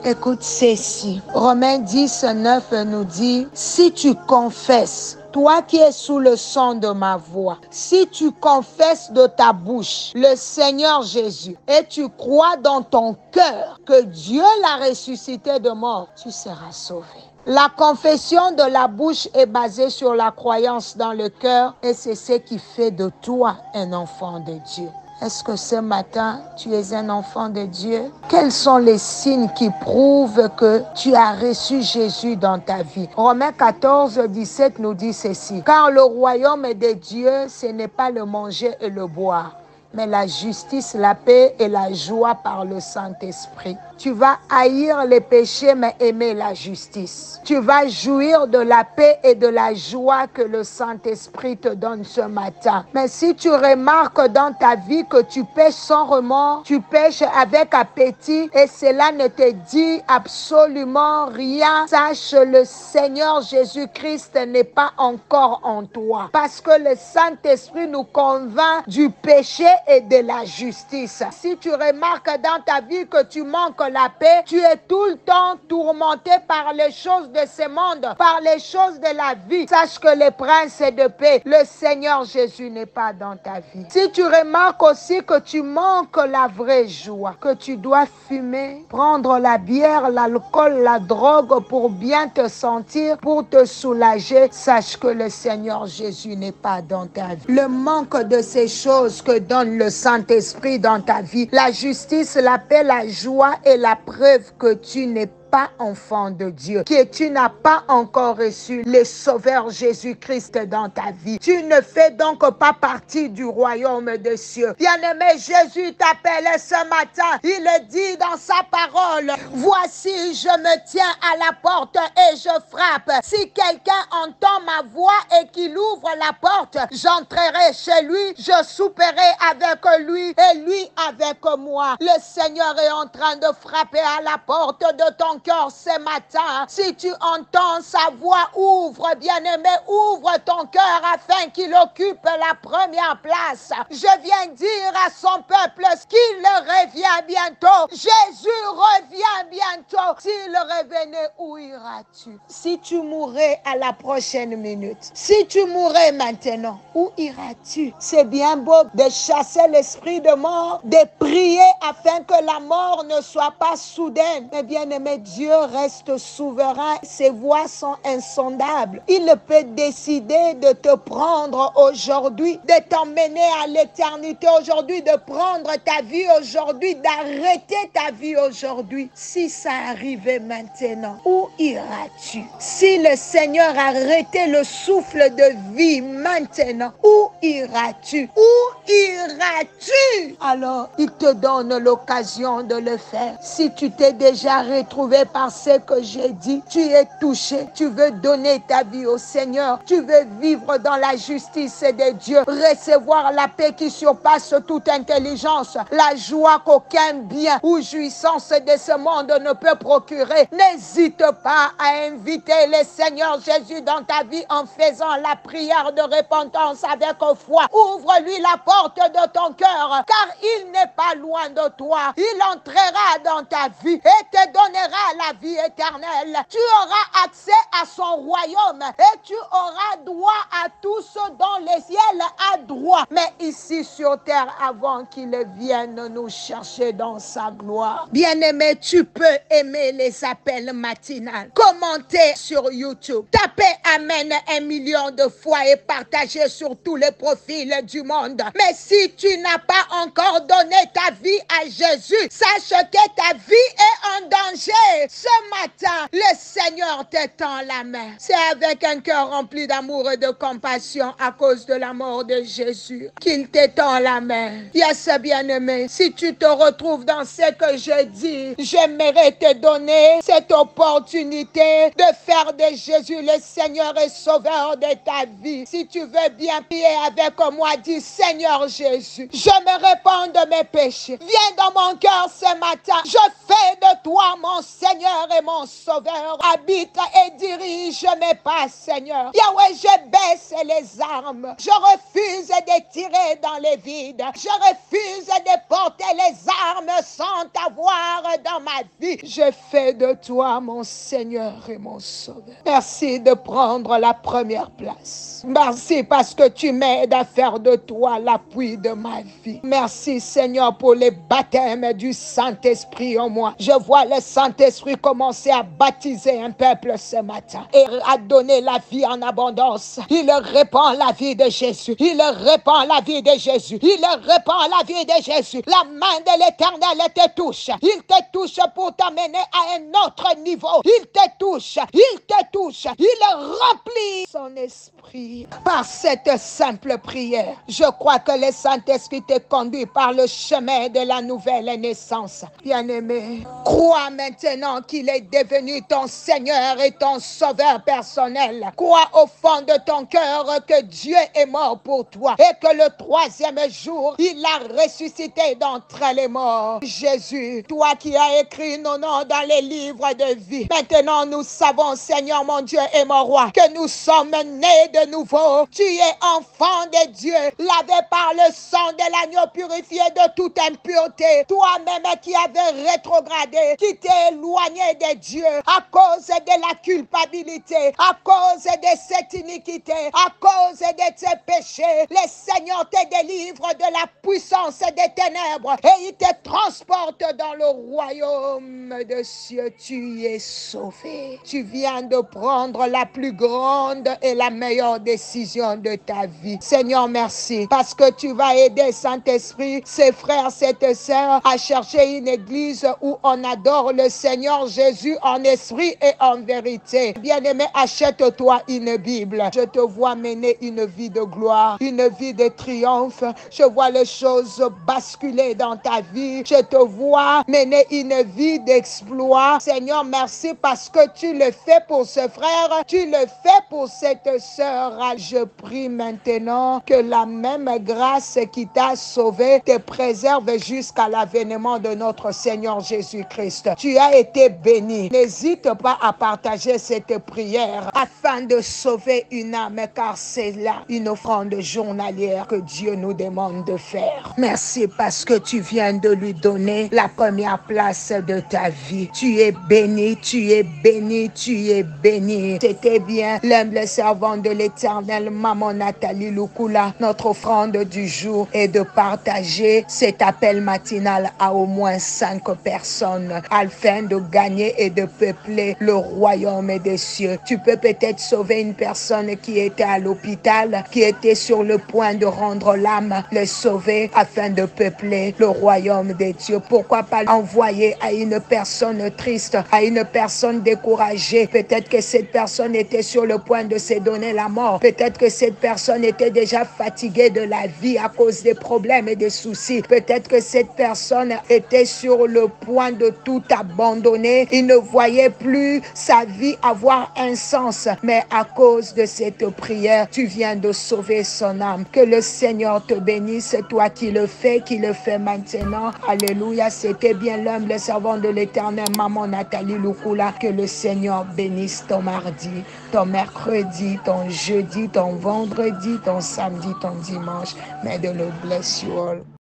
Écoute ceci. Romains 10, 9 nous dit, si tu confesses, toi qui es sous le son de ma voix, si tu confesses de ta bouche le Seigneur Jésus et tu crois dans ton cœur que Dieu l'a ressuscité de mort, tu seras sauvé. La confession de la bouche est basée sur la croyance dans le cœur et c'est ce qui fait de toi un enfant de Dieu. Est-ce que ce matin, tu es un enfant de Dieu? Quels sont les signes qui prouvent que tu as reçu Jésus dans ta vie? Romains 14, 17 nous dit ceci. Car le royaume de Dieu, ce n'est pas le manger et le boire, mais la justice, la paix et la joie par le Saint-Esprit. Tu vas haïr les péchés, mais aimer la justice. Tu vas jouir de la paix et de la joie que le Saint-Esprit te donne ce matin. Mais si tu remarques dans ta vie que tu pêches sans remords, tu pêches avec appétit et cela ne te dit absolument rien, sache le Seigneur Jésus-Christ n'est pas encore en toi. Parce que le Saint-Esprit nous convainc du péché et de la justice. Si tu remarques dans ta vie que tu manques la paix, tu es tout le temps tourmenté par les choses de ce monde, par les choses de la vie. Sache que le prince de paix, le Seigneur Jésus n'est pas dans ta vie. Si tu remarques aussi que tu manques la vraie joie, que tu dois fumer, prendre la bière, l'alcool, la drogue pour bien te sentir, pour te soulager, sache que le Seigneur Jésus n'est pas dans ta vie. Le manque de ces choses que donne le Saint-Esprit dans ta vie, la justice, la paix, la joie et la preuve que tu n'es pas enfant de Dieu, que tu n'as pas encore reçu le Sauveur Jésus-Christ dans ta vie. Tu ne fais donc pas partie du royaume des cieux. Bien-aimé, Jésus t'appelle ce matin. Il dit dans sa parole, voici, je me tiens à la porte et je frappe. Si quelqu'un entend ma voix et qu'il ouvre la porte, j'entrerai chez lui, je souperai avec lui et lui avec moi. Le Seigneur est en train de frapper à la porte de ton cœur ce matin. Si tu entends sa voix, ouvre, bien-aimé, ouvre ton cœur afin qu'il occupe la première place. Je viens dire à son peuple qu'il revient bientôt. Jésus revient bientôt. S'il revenait, où iras-tu? Si tu mourais à la prochaine minute, si tu mourais maintenant, où iras-tu? C'est bien beau de chasser l'esprit de mort, de prier afin que la mort ne soit pas soudaine. Mais bien-aimé, Dieu reste souverain. Ses voies sont insondables. Il peut décider de te prendre aujourd'hui, de t'emmener à l'éternité aujourd'hui, de prendre ta vie aujourd'hui, d'arrêter ta vie aujourd'hui. Si ça arrivait maintenant, où iras-tu? Si le Seigneur arrêtait le souffle de vie maintenant, où iras-tu? Où iras-tu? Alors, il te donne l'occasion de le faire. Si tu t'es déjà retrouvé par ce que j'ai dit, tu es touché, tu veux donner ta vie au Seigneur, tu veux vivre dans la justice de Dieu, recevoir la paix qui surpasse toute intelligence, la joie qu'aucun bien ou jouissance de ce monde ne peut procurer. N'hésite pas à inviter le Seigneur Jésus dans ta vie en faisant la prière de repentance avec foi. Ouvre-lui la porte de ton cœur, car il n'est pas loin de toi. Il entrera dans ta vie et te donnera la vie éternelle. Tu auras accès à son royaume et tu auras droit à tout ce dont le ciel a droit. Mais ici sur terre, avant qu'il vienne nous chercher dans sa gloire. Bien-aimé, tu peux aimer les appels matinales, commenter sur YouTube, taper Amen 1 million de fois et partager sur tous les profils du monde. Mais si tu n'as pas encore donné ta vie à Jésus, sache que ta vie est en danger. Ce matin, le Seigneur te tend la main. C'est avec un cœur rempli d'amour et de compassion à cause de la mort de Jésus qu'il te tend la main. Yes, bien-aimé, si tu te retrouves dans ce que je dis, j'aimerais te donner cette opportunité de faire de Jésus le Seigneur et Sauveur de ta vie. Si tu veux bien prier avec moi, dis Seigneur Jésus, je me répands de mes péchés. Viens dans mon cœur ce matin. Je fais de toi toi, mon Seigneur et mon Sauveur, habite et dirige mes pas, Seigneur. Yahweh, je baisse les armes. Je refuse de tirer dans les vides. Je refuse de porter les armes sans t'avoir dans ma vie. Je fais de toi, mon Seigneur et mon Sauveur. Merci de prendre la première place. Merci parce que tu m'aides à faire de toi l'appui de ma vie. Merci, Seigneur, pour les baptêmes du Saint-Esprit en moi. Je vois le Saint-Esprit commencer à baptiser un peuple ce matin et à donner la vie en abondance. Il répand la vie de Jésus. Il répand la vie de Jésus. Il répand la vie de Jésus. La main de l'Éternel te touche. Il te touche pour t'amener à un autre niveau. Il te touche. Il te touche. Il remplit son esprit par cette simple prière. Je crois que le Saint-Esprit te conduit par le chemin de la nouvelle naissance. Bien-aimé, crois maintenant qu'il est devenu ton Seigneur et ton Sauveur personnel. Crois au fond de ton cœur que Dieu est mort pour toi et que le troisième jour, il a ressuscité d'entre les morts. Jésus, toi qui as écrit nos noms dans les livres de vie, maintenant nous savons, Seigneur mon Dieu et mon roi, que nous sommes nés de nouveau. Tu es enfant de Dieu, lavé par le sang de l'agneau, purifié de toute impureté. Toi-même qui avais rétrogradé, qui t'es éloigné de Dieu à cause de la culpabilité, à cause de cette iniquité, à cause de tes péchés. Le Seigneur te délivre de la puissance des ténèbres et il te transporte dans le royaume des cieux. Tu es sauvé. Tu viens de prendre la plus grande et la meilleure décision de ta vie. Seigneur, merci parce que tu vas aider, Saint-Esprit, ses frères, ses sœurs à chercher une église où on adore le Seigneur Jésus en esprit et en vérité. Bien-aimé, achète-toi une Bible. Je te vois mener une vie de gloire, une vie de triomphe. Je vois les choses basculer dans ta vie. Je te vois mener une vie d'exploit. Seigneur, merci parce que tu le fais pour ce frère, tu le fais pour cette sœur. Je prie maintenant que la même grâce qui t'a sauvé te préserve jusqu'à l'avènement de notre Seigneur Jésus-Christ. Tu as été béni. N'hésite pas à partager cette prière afin de sauver une âme, car c'est là une offrande journalière que Dieu nous demande de faire. Merci parce que tu viens de lui donner la première place de ta vie. Tu es béni, tu es béni, tu es béni. C'était bien l'humble servant de l'Éternel, Maman Nathalie Lukula. Notre offrande du jour est de partager cet appel matinal à au moins 5 personnes afin de gagner et de peupler le royaume des cieux. Tu peux peut-être sauver une personne qui était à l'hôpital, qui était sur le point de rendre l'âme, le sauver afin de peupler le royaume des dieux. Pourquoi pas envoyer à une personne triste, à une personne découragée? Peut-être que cette personne était sur le point de se donner la mort. Peut-être que cette personne était déjà fatiguée de la vie à cause des problèmes et des soucis. Peut-être que cette personne était sur le point de tout abandonner. Il ne voyait plus sa vie avoir un sens. Mais à cause de cette prière, tu viens de sauver son âme. Que le Seigneur te bénisse. C'est toi qui le fais maintenant. Alléluia. C'était bien l'humble servant de l'Éternel, Maman Nathalie Lukula. Que le Seigneur bénisse ton mardi, ton mercredi, ton jeudi, ton vendredi, ton samedi, ton dimanche. May the Lord bless you all.